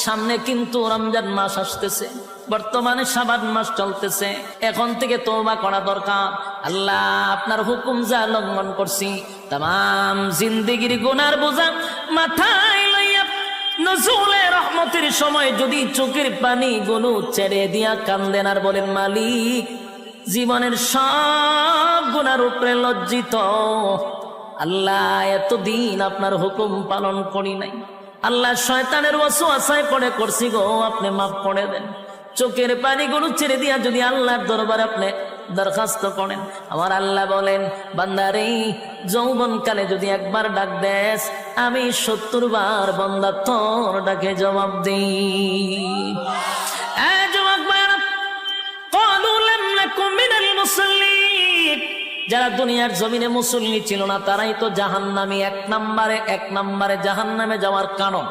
সামনে কিন্তু রমজান মাস আসতেছে, বর্তমানে শাবান মাস চলতেছে। এখন থেকে তওবা করা দরকার। আল্লাহ আপনার হুকুম যা লঙ্ঘন করছি, তাম জিন্দেগির গুনার বোঝা মাথায় লইয়া নজরুলে রহমতের সময় যদি চোখের পানি গুলো ছেড়ে দিয়া কান্দেন আর বলেন, মালিক জীবনের সব গুনার উপরে লজ্জিত, আল্লাহ এতদিন আপনার হুকুম পালন করি নাই, আল্লাহ শয়তানের ওয়াসওয়াসায় পড়ে করছি গো, আপনি মাফ করে দেন। চোখের পানিগুলো ছেড়ে দিয়া যদি আল্লাহর দরবারে আপনি দরখাস্ত করেন, আমার আল্লাহ বলেন, বান্দারে যৌবন কালে যদি একবার ডাক দেস, আমি 70 বার বান্দা তোর ডাকে জবাব দিই। যারা দুনিয়ার জমিনে মুসল্লি ছিল না, তারাই তো জাহান্নামী। এক নম্বরে জাহান্নামে যাওয়ার কারণ